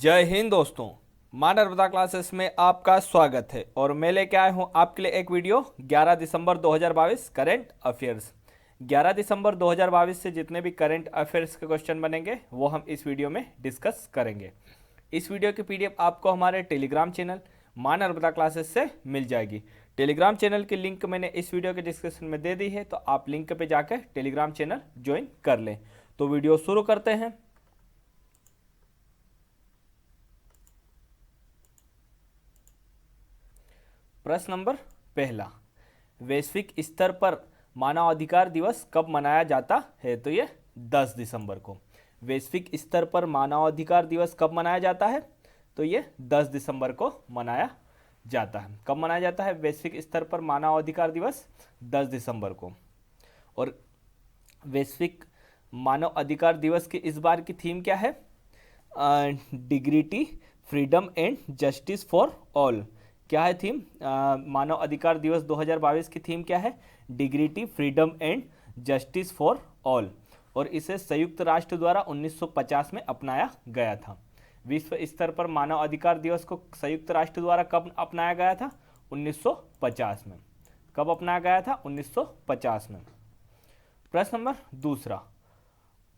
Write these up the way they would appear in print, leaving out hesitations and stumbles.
जय हिंद दोस्तों। माँ नर्मदा क्लासेस में आपका स्वागत है और मैं लेके आया हूँ आपके लिए एक वीडियो 11 दिसंबर 2022 करंट अफेयर्स। 11 दिसंबर 2022 से जितने भी करंट अफेयर्स के क्वेश्चन बनेंगे वो हम इस वीडियो में डिस्कस करेंगे। इस वीडियो की पीडीएफ आपको हमारे टेलीग्राम चैनल माँ नर्मदा क्लासेस से मिल जाएगी। टेलीग्राम चैनल की लिंक मैंने इस वीडियो के डिस्क्रिप्शन में दे दी है, तो आप लिंक पे जाकर टेलीग्राम चैनल ज्वाइन कर लें। तो वीडियो शुरू करते हैं। प्रश्न नंबर पहला, वैश्विक स्तर पर मानवाधिकार दिवस कब मनाया जाता है? तो ये 10 दिसंबर को। वैश्विक स्तर पर मानवाधिकार दिवस कब मनाया जाता है? तो ये 10 दिसंबर को मनाया जाता है। कब मनाया जाता है वैश्विक स्तर पर मानवाधिकार दिवस? 10 दिसंबर को। और वैश्विक मानव अधिकार दिवस की इस बार की थीम क्या है? Dignity, freedom and justice for all. क्या है थीम? मानव अधिकार दिवस 2022 की थीम क्या है? Dignity, freedom and justice for all. और इसे संयुक्त राष्ट्र द्वारा 1950 में अपनाया गया था। विश्व स्तर पर मानव अधिकार दिवस को संयुक्त राष्ट्र द्वारा कब अपनाया गया था? 1950 में। कब अपनाया गया था? 1950 में। प्रश्न नंबर दूसरा,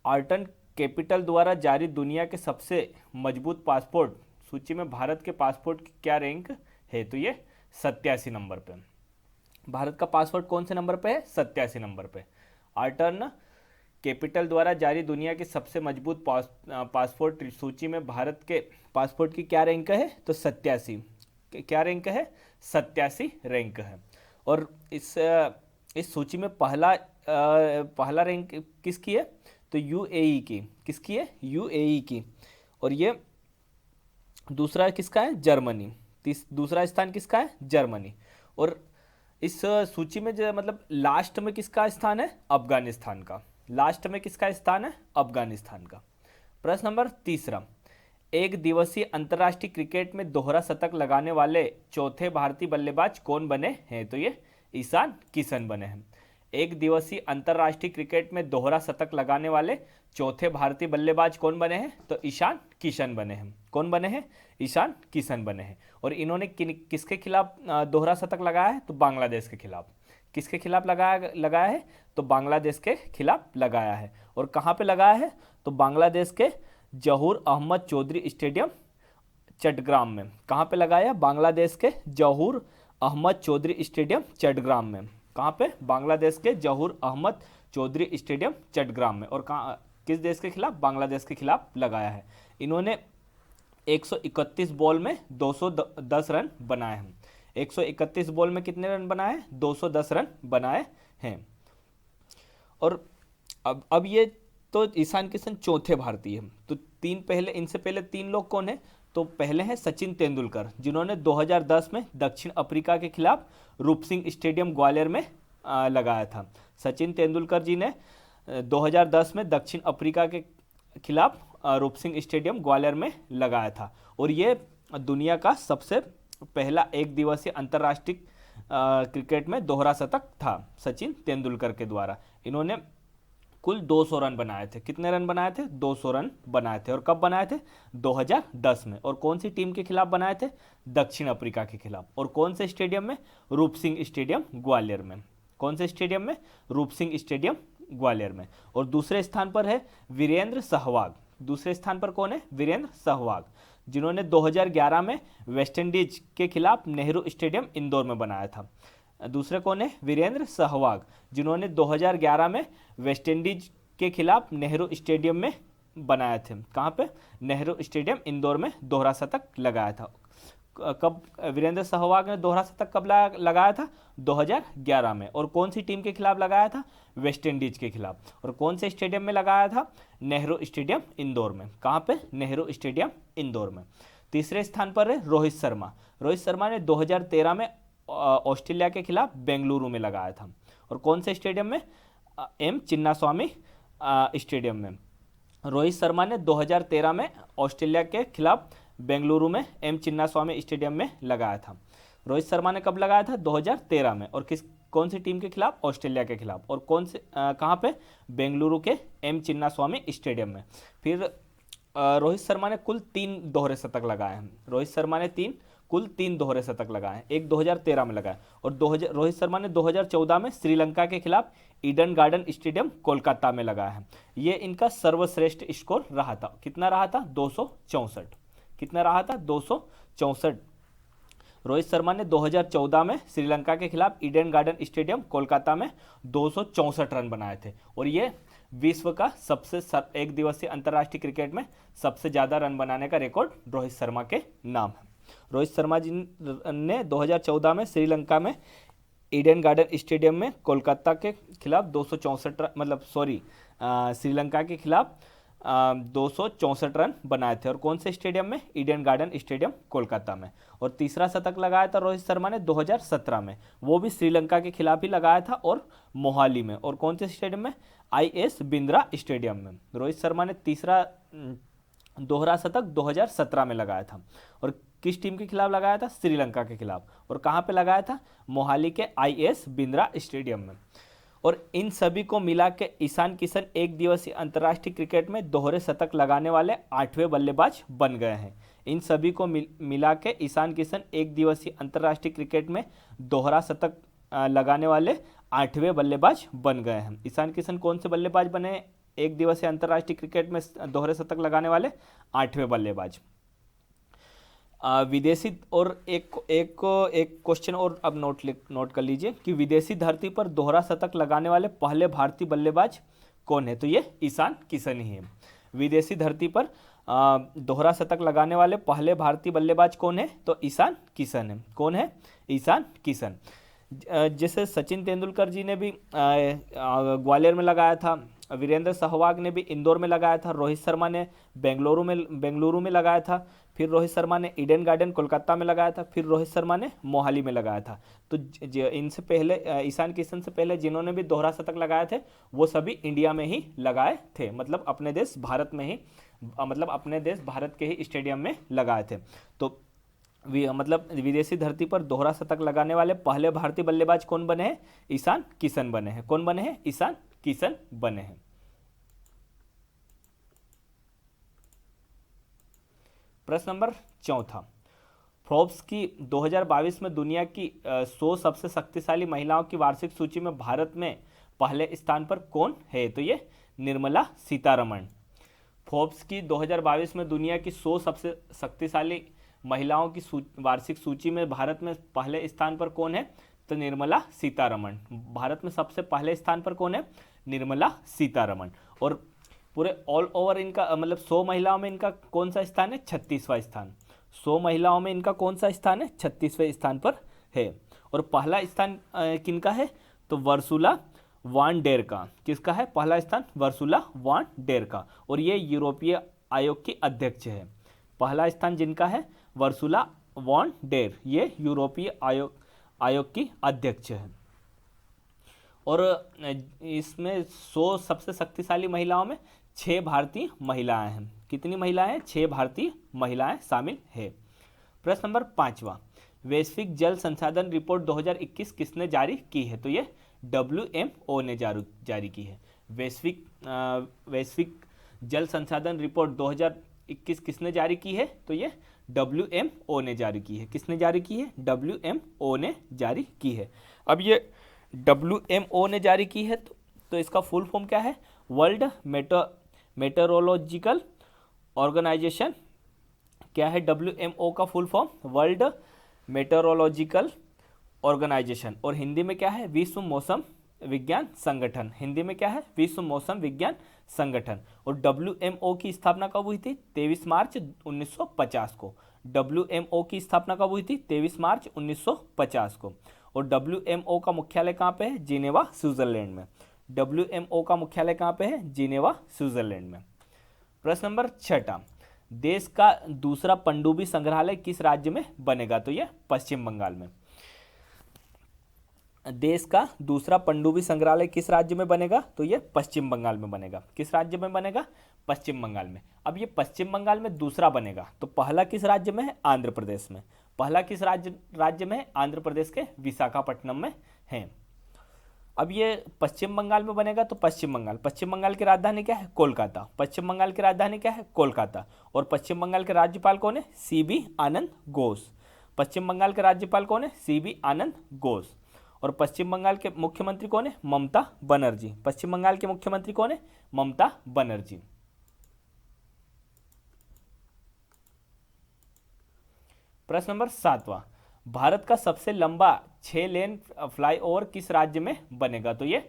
आर्टन कैपिटल द्वारा जारी दुनिया के सबसे मजबूत पासपोर्ट सूची में भारत के पासपोर्ट की क्या रैंक है? तो ये 87 नंबर पे। भारत का पासपोर्ट कौन से नंबर पे है? 87 नंबर पे। आर्टन कैपिटल द्वारा जारी दुनिया की सबसे मजबूत पासपोर्ट सूची में भारत के पासपोर्ट की क्या रैंक है? तो 87। क्या रैंक है? 87 रैंक है। और इस सूची में पहला रैंक किसकी है? तो यूएई की। किसकी है? यूएई की। और ये दूसरा किसका है? जर्मनी। दूसरा स्थान किसका है? जर्मनी। और इस सूची में जो मतलब लास्ट में किसका स्थान है? अफगानिस्तान का। लास्ट में किसका स्थान है? अफगानिस्तान का। प्रश्न नंबर तीसरा, एक दिवसीय अंतर्राष्ट्रीय क्रिकेट में दोहरा शतक लगाने वाले चौथे भारतीय बल्लेबाज कौन बने हैं? तो ये ईशान किशन बने हैं। एक दिवसीय अंतर्राष्ट्रीय क्रिकेट में दोहरा शतक लगाने वाले चौथे भारतीय बल्लेबाज कौन बने हैं? तो ईशान किशन बने हैं। कौन बने हैं? ईशान किशन बने हैं। और इन्होंने किसके खिलाफ दोहरा शतक लगाया है? तो बांग्लादेश के खिलाफ। किसके खिलाफ लगाया है? तो बांग्लादेश के खिलाफ लगाया है। और कहाँ पे लगाया है? तो बांग्लादेश के जहूर अहमद चौधरी स्टेडियम चट्टग्राम में। कहाँ पे लगाया? बांग्लादेश के जहूर अहमद चौधरी स्टेडियम चट्टग्राम में। कहाँ पे? बांग्लादेश के जहूर अहमद चौधरी स्टेडियम चट्टग्राम में। और कहाँ, किस देश के खिलाफ? बांग्लादेश के खिलाफ लगाया है। इन्होंने 131 बॉल में 210 रन बनाए हैं। 131 बॉल में कितने रन बनाए? 210 रन बनाए हैं। और अब ये तो ईशान किशन चौथे भारतीय हैं। तो इनसे पहले तीन लोग कौन है? तो पहले हैं सचिन तेंदुलकर, जिन्होंने 2010 में दक्षिण अफ्रीका के खिलाफ रूप सिंह स्टेडियम ग्वालियर में लगाया था। सचिन तेंदुलकर जी ने 2010 में दक्षिण अफ्रीका के खिलाफ रूप सिंह स्टेडियम ग्वालियर में लगाया था। और ये दुनिया का सबसे पहला एक दिवसीय अंतर्राष्ट्रीय क्रिकेट में दोहरा शतक था सचिन तेंदुलकर के द्वारा। इन्होंने कुल 200 रन बनाए थे। कितने रन बनाए थे? 200 रन बनाए थे। और कब बनाए थे? 2010 में। और कौन सी टीम के खिलाफ बनाए थे? दक्षिण अफ्रीका के खिलाफ। और कौन से स्टेडियम में? रूप सिंह स्टेडियम ग्वालियर में। कौन से स्टेडियम में? रूप सिंह स्टेडियम ग्वालियर में। और दूसरे स्थान पर है वीरेंद्र सहवाग। दूसरे स्थान पर कौन है? वीरेंद्र सहवाग, जिन्होंने 2011 में वेस्टइंडीज के खिलाफ नेहरू स्टेडियम इंदौर में बनाया था। दूसरे कौन है? वीरेंद्र सहवाग, जिन्होंने 2011 में वेस्टइंडीज के खिलाफ नेहरू स्टेडियम में बनाए थे। कहाँ पे? नेहरू स्टेडियम इंदौर में दोहरा शतक लगाया था। कब वीरेंद्र सहवाग ने दोहरा शतक कब लगाया था? 2011 में। और कौन सी टीम के खिलाफ लगाया था? वेस्टइंडीज के खिलाफ। और कौन से स्टेडियम में लगाया था? नेहरू स्टेडियम इंदौर में। कहाँ पे? नेहरू स्टेडियम इंदौर में। तीसरे स्थान पर है रोहित शर्मा। रोहित शर्मा ने 2013 में ऑस्ट्रेलिया के खिलाफ बेंगलुरु में लगाया था। और कौन से स्टेडियम में? एम चिन्नास्वामी स्टेडियम में। रोहित शर्मा ने 2013 में ऑस्ट्रेलिया के खिलाफ बेंगलुरु में एम चिन्नास्वामी स्टेडियम में लगाया था। रोहित शर्मा ने कब लगाया था? 2013 में। और कौन सी टीम के खिलाफ? ऑस्ट्रेलिया के खिलाफ। और कौन से कहाँ पे? बेंगलुरु के एम चिन्नास्वामी स्टेडियम में। फिर रोहित शर्मा ने कुल 3 दोहरे शतक लगाए हैं। रोहित शर्मा ने कुल 3 दोहरे शतक लगाए हैं। एक 2013 में लगाया और 2000 रोहित शर्मा ने 2014 में श्रीलंका के खिलाफ ईडन गार्डन स्टेडियम कोलकाता में लगाया है। ये इनका सर्वश्रेष्ठ स्कोर रहा था। कितना रहा था? 264। कितना रहा था? 264। रोहित शर्मा ने 2014 में श्रीलंका के खिलाफ ईडन गार्डन स्टेडियम कोलकाता में 264 रन बनाए थे और ये विश्व का सबसे एक दिवसीय अंतर्राष्ट्रीय क्रिकेट में सबसे ज़्यादा रन बनाने का रिकॉर्ड रोहित शर्मा के नाम है। रोहित शर्मा जी ने 2014 में श्रीलंका में ईडन गार्डन स्टेडियम में कोलकाता के खिलाफ 264 श्रीलंका के खिलाफ 264 रन बनाए थे और कौन से स्टेडियम में? ईडन गार्डन स्टेडियम कोलकाता में। और तीसरा शतक लगाया था रोहित शर्मा ने 2017 में, वो भी श्रीलंका के खिलाफ ही लगाया था और मोहाली में। और कौन से स्टेडियम में? IS बिंद्रा स्टेडियम में। रोहित शर्मा ने तीसरा दोहरा शतक 2017 में लगाया था और किस टीम के खिलाफ लगाया था? श्रीलंका के खिलाफ। और कहाँ पे लगाया था? मोहाली के IS बिंद्रा स्टेडियम में। और इन सभी को मिला के ईशान किशन एक दिवसीय अंतर्राष्ट्रीय क्रिकेट में दोहरे शतक लगाने वाले 8वें बल्लेबाज बन गए हैं। इन सभी को मिला के ईशान किशन एक दिवसीय अंतर्राष्ट्रीय क्रिकेट में दोहरा शतक लगाने वाले 8वें बल्लेबाज बन गए हैं। ईशान किशन कौन से बल्लेबाज बने एक दिवसीय अंतर्राष्ट्रीय क्रिकेट में दोहरे शतक लगाने वाले? 8वें बल्लेबाज। विदेशी और एक क्वेश्चन और अब नोट कर लीजिए कि विदेशी धरती पर दोहरा शतक लगाने वाले पहले भारतीय बल्लेबाज कौन है? तो ये ईशान किशन ही है। विदेशी धरती पर दोहरा शतक लगाने वाले पहले भारतीय बल्लेबाज कौन है? तो ईशान किशन है। कौन है? ईशान किशन। जैसे सचिन तेंदुलकर जी ने भी ग्वालियर में लगाया था, वीरेंद्र सहवाग ने भी इंदौर में लगाया था, रोहित शर्मा ने बेंगलुरु में लगाया था, फिर रोहित शर्मा ने ईडन गार्डन कोलकाता में लगाया था, फिर रोहित शर्मा ने मोहाली में लगाया था। तो इनसे पहले ईशान किशन से पहले जिन्होंने भी दोहरा शतक लगाए थे वो सभी इंडिया में ही लगाए थे, मतलब अपने देश भारत में ही, मतलब अपने देश भारत के ही स्टेडियम में लगाए थे। तो मतलब विदेशी धरती पर दोहरा शतक लगाने वाले पहले भारतीय बल्लेबाज कौन बने हैं? ईशान किशन बने हैं। कौन बने हैं? ईशान किशन बने हैं। प्रश्न नंबर 4, फोर्ब्स की 2022 में दुनिया की 100 सबसे शक्तिशाली महिलाओं की वार्षिक सूची में भारत में पहले स्थान पर कौन है? तो ये निर्मला सीतारमण। फोर्ब्स की 2022 में दुनिया की 100 सबसे शक्तिशाली महिलाओं की वार्षिक सूची में भारत में पहले स्थान पर कौन है? तो निर्मला सीतारमण। भारत में सबसे पहले स्थान पर कौन है? निर्मला सीतारमण। और पूरे ऑल ओवर इनका मतलब 100 महिलाओं में इनका कौन सा स्थान है? 36वां स्थान। 100 महिलाओं में इनका कौन सा स्थान है? 36वें स्थान पर है। और पहला स्थान किनका है? तो वर्सुला वान डेर का। किसका है पहला स्थान? वर्सुला वान डेर का। और ये यूरोपीय आयोग की अध्यक्ष है। पहला स्थान जिनका है वर्सुला वॉन डेर, ये यूरोपीय आयोग की अध्यक्ष है। और इसमें 100 सबसे शक्तिशाली महिलाओं में 6 भारतीय महिलाएं हैं। कितनी महिलाएं हैं? 6 भारतीय महिलाएं शामिल है। प्रश्न नंबर 5, वैश्विक जल संसाधन रिपोर्ट 2021 किसने जारी की है? तो ये WMO ने जारी की है। वैश्विक जल संसाधन रिपोर्ट 2021 किसने जारी की है? तो ये WMO ने जारी की है। किसने जारी की है? WMO ने जारी की है। अब ये WMO ने जारी की है तो इसका फुल फॉर्म क्या है? World meteorological organisation. क्या है WMO का full form? World meteorological organisation. और हिंदी में क्या है? विश्व मौसम विज्ञान संगठन। हिंदी में क्या है? विश्व मौसम विज्ञान संगठन। और WMO की स्थापना कब हुई थी? 23 मार्च 1950 को। WMO की स्थापना कब हुई थी? 23 मार्च 1950 को। और WMO का मुख्यालय कहाँ पे है? जिनेवा स्विट्जरलैंड में। WMO का मुख्यालय कहाँ पे है? जिनेवा स्विट्जरलैंड में। प्रश्न नंबर 6, देश का दूसरा पनडुब्बी संग्रहालय किस राज्य में बनेगा? तो यह पश्चिम बंगाल में। देश का दूसरा पनडुब्बी संग्रहालय किस राज्य में बनेगा? तो ये पश्चिम बंगाल में बनेगा। किस राज्य में बनेगा? पश्चिम बंगाल में। अब ये पश्चिम बंगाल में दूसरा बनेगा तो पहला किस राज्य में है? आंध्र प्रदेश में। पहला किस राज्य में है? आंध्र प्रदेश के विशाखापट्टनम में है। अब ये पश्चिम बंगाल में बनेगा तो पश्चिम बंगाल की राजधानी क्या है? कोलकाता। पश्चिम बंगाल की राजधानी क्या है? कोलकाता। और पश्चिम बंगाल के राज्यपाल कौन है? सीबी आनंद घोष। पश्चिम बंगाल के राज्यपाल कौन है? सीबी आनंद घोष। और पश्चिम बंगाल के मुख्यमंत्री कौन है? ममता बनर्जी। पश्चिम बंगाल के मुख्यमंत्री कौन है? ममता बनर्जी। प्रश्न नंबर 7वां, भारत का सबसे लंबा 6 लेन फ्लाईओवर किस राज्य में बनेगा? तो ये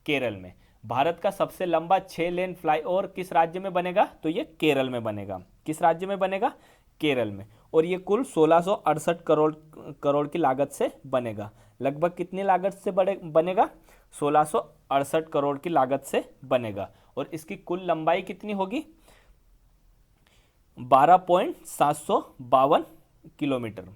केरल में। भारत का सबसे लंबा 6 लेन फ्लाईओवर किस राज्य में बनेगा? तो ये केरल में बनेगा। किस राज्य में बनेगा? केरल में। और ये कुल 1668 करोड़ की लागत से बनेगा। लगभग कितनी लागत से बनेगा? 1668 करोड़ की लागत से बनेगा। और इसकी कुल लंबाई कितनी होगी? 12.752 किलोमीटर।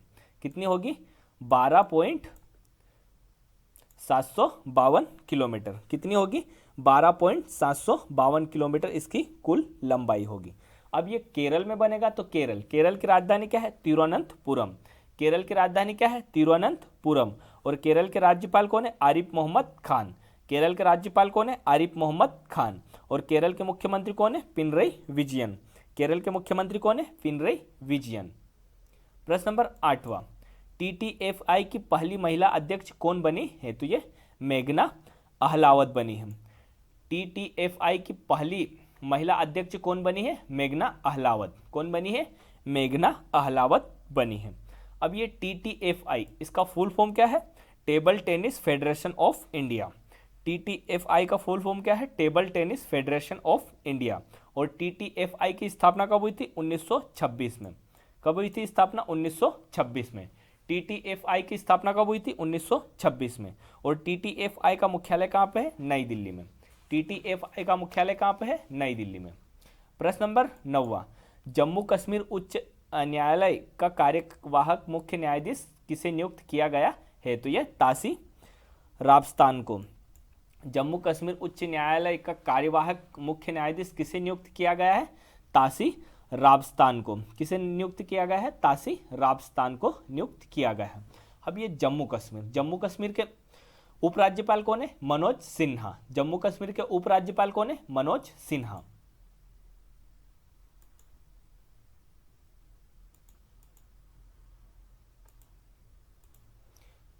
कितनी होगी? 12.752 किलोमीटर। कितनी होगी? 12.752 किलोमीटर इसकी कुल लंबाई होगी। अब ये केरल में बनेगा तो केरल की राजधानी क्या है? तिरुवनंतपुरम। केरल की राजधानी क्या है? तिरुवनंतपुरम। और केरल के राज्यपाल कौन है? आरिफ मोहम्मद खान। केरल के राज्यपाल कौन है? आरिफ मोहम्मद खान। और केरल के मुख्यमंत्री कौन है? पिनरई विजयन। केरल के मुख्यमंत्री कौन है? पिनरई विजयन। प्रश्न नंबर 8वां, टीटीएफआई की पहली महिला अध्यक्ष कौन बनी है? तो ये मेघना अहलावत बनी है। टीटीएफआई की पहली महिला अध्यक्ष कौन बनी है? मेघना अहलावत। कौन बनी है? मेघना अहलावत बनी है। अब ये टीटीएफआई, इसका फुल फॉर्म क्या है? Table tennis federation of India. TTFI का फुल फॉर्म क्या है? Table tennis federation of India. और टीटीएफआई की स्थापना कब हुई थी? 1926 में। कब हुई थी स्थापना? 1926 में। टीटीएफआई की स्थापना कब हुई थी? 1926 में। और टीटीएफआई का मुख्यालय कहाँ पे है? नई दिल्ली में। टीटीएफआई का मुख्यालय कहाँ पे है? नई दिल्ली में। प्रश्न नंबर 9वां, जम्मू कश्मीर उच्च न्यायालय का कार्यवाहक मुख्य न्यायाधीश किसे नियुक्त किया गया है? तो यह तासी राबस्तान को। जम्मू कश्मीर उच्च न्यायालय का कार्यवाहक मुख्य न्यायाधीश किसे नियुक्त किया गया है? तासी राबस्तान को। किसे नियुक्त किया गया है? तासी राबस्तान को नियुक्त किया गया है। अब ये जम्मू कश्मीर के उपराज्यपाल कौन है? मनोज सिन्हा। जम्मू कश्मीर के उपराज्यपाल कौन है? मनोज सिन्हा।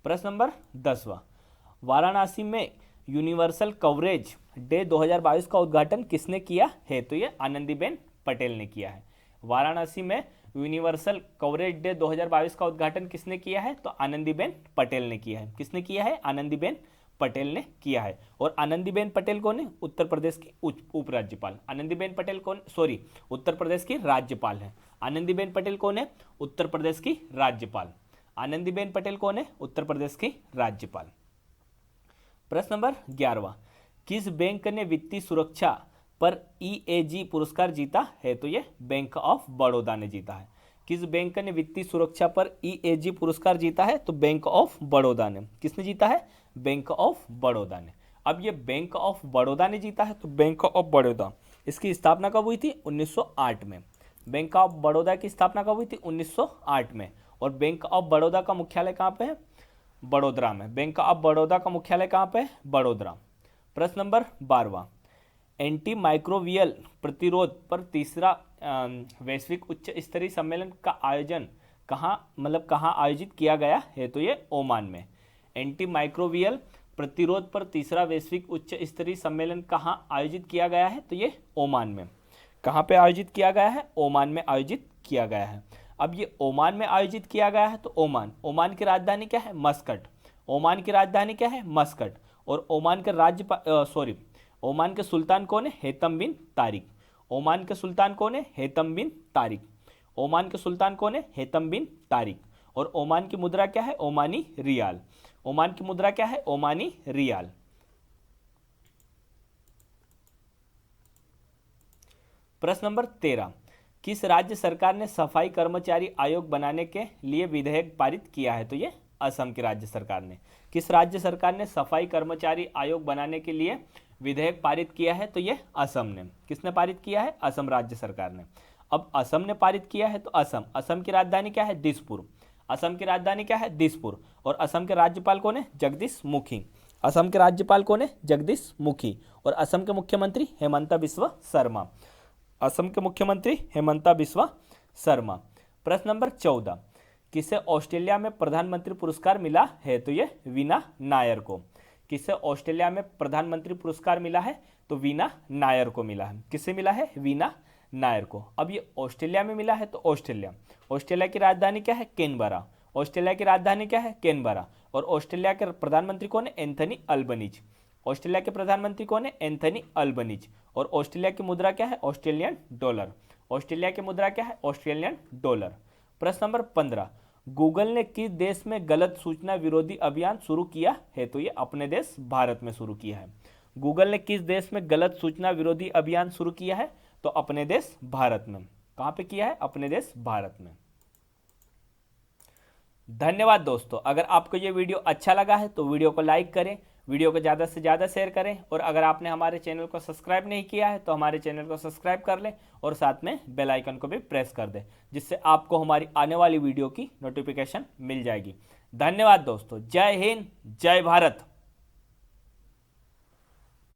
प्रश्न नंबर 10वां, वाराणसी में यूनिवर्सल कवरेज डे 2022 का उद्घाटन किसने किया है? तो ये आनंदीबेन पटेल ने किया है। वाराणसी में यूनिवर्सल कवरेज डे 2022 का उद्घाटन किसने किया है? तो आनंदीबेन पटेल ने किया है। किसने किया है? आनंदीबेन पटेल ने किया है। और आनंदीबेन पटेल कौन है? उत्तर प्रदेश की उपराज्यपाल। आनंदीबेन पटेल कौन? उत्तर प्रदेश की राज्यपाल है। आनंदीबेन पटेल कौन है? उत्तर प्रदेश की राज्यपाल। आनंदीबेन पटेल कौन है? उत्तर प्रदेश की राज्यपाल। प्रश्न नंबर 11वां, किस बैंक ने वित्तीय सुरक्षा पर ईएजी पुरस्कार जीता है? तो ये बैंक ऑफ बड़ौदा ने जीता है। किस बैंक ने वित्तीय सुरक्षा पर ईएजी पुरस्कार जीता है? तो बैंक ऑफ बड़ौदा ने। किसने जीता है? बैंक ऑफ बड़ौदा ने। अब ये बैंक ऑफ बड़ौदा ने जीता है तो बैंक ऑफ बड़ौदा, इसकी स्थापना कब हुई थी? 1908 में। बैंक ऑफ बड़ौदा की स्थापना कब हुई थी? 1908 में। और बैंक ऑफ बड़ौदा का मुख्यालय कहाँ पे है? बड़ोदरा में। बैंक ऑफ बड़ौदा का मुख्यालय कहाँ पे है? बड़ोदरा। प्रश्न नंबर 12वां, एंटी माइक्रोवियल प्रतिरोध पर तीसरा वैश्विक उच्च स्तरीय सम्मेलन का आयोजन कहाँ आयोजित किया गया है? तो ये ओमान में। एंटी माइक्रोवियल प्रतिरोध पर तीसरा वैश्विक उच्च स्तरीय सम्मेलन कहाँ आयोजित किया गया है? तो ये ओमान में। कहाँ पे आयोजित किया गया है? ओमान में आयोजित किया गया है। अब ये ओमान में आयोजित किया गया है तो ओमान की राजधानी क्या है? मस्कट। ओमान की राजधानी क्या है? मस्कट। और ओमान के ओमान के सुल्तान कौन है? हेतम बिन तारिक। ओमान के सुल्तान कौन है? हेतम बिन तारिक। ओमान के सुल्तान कौन है? हेतम बिन तारिक। और ओमान की मुद्रा क्या है? ओमानी रियाल। ओमान की मुद्रा क्या है? ओमानी रियाल। प्रश्न नंबर 13, किस राज्य सरकार ने सफाई कर्मचारी आयोग बनाने के लिए विधेयक पारित किया है? तो ये असम की राज्य सरकार ने। किस राज्य सरकार ने सफाई कर्मचारी आयोग बनाने के लिए विधेयक पारित किया है? तो ये असम ने। किसने पारित किया है? असम राज्य सरकार ने। अब असम ने पारित किया है तो असम की राजधानी क्या है? दिसपुर। असम की राजधानी क्या है? दिसपुर। और असम के राज्यपाल कौन है? जगदीश मुखी। असम के राज्यपाल कौन है? जगदीश मुखी। और असम के मुख्यमंत्री हेमंता बिस्वा शर्मा। असम के मुख्यमंत्री हेमंता बिस्वा शर्मा। प्रश्न नंबर 14, किसे ऑस्ट्रेलिया में प्रधानमंत्री पुरस्कार मिला है? तो ये वीना नायर को। किसे ऑस्ट्रेलिया में प्रधानमंत्री पुरस्कार मिला है? तो वीना नायर को मिला है। किसे मिला है? वीना नायर को। अब ये ऑस्ट्रेलिया में मिला है तो ऑस्ट्रेलिया की राजधानी क्या है? कैनबरा। ऑस्ट्रेलिया की राजधानी क्या है? कैनबरा। और ऑस्ट्रेलिया के प्रधानमंत्री कौन है? Anthony Albanese. ऑस्ट्रेलिया के प्रधानमंत्री कौन है? Anthony Albanese. और ऑस्ट्रेलिया की मुद्रा क्या है? Australian dollar. ऑस्ट्रेलिया की मुद्रा क्या है? Australian dollar. प्रश्न नंबर 15, गूगल ने किस देश में गलत सूचना विरोधी अभियान शुरू किया है? तो ये अपने देश भारत में शुरू किया है। गूगल ने किस देश में गलत सूचना विरोधी अभियान शुरू किया है? तो अपने देश भारत में। कहां पे किया है? अपने देश भारत में। धन्यवाद दोस्तों। अगर आपको ये वीडियो अच्छा लगा है तो वीडियो को लाइक करें, वीडियो को ज़्यादा से ज़्यादा शेयर करें, और अगर आपने हमारे चैनल को सब्सक्राइब नहीं किया है तो हमारे चैनल को सब्सक्राइब कर लें और साथ में बेल आइकन को भी प्रेस कर दें, जिससे आपको हमारी आने वाली वीडियो की नोटिफिकेशन मिल जाएगी। धन्यवाद दोस्तों। जय हिंद, जय भारत।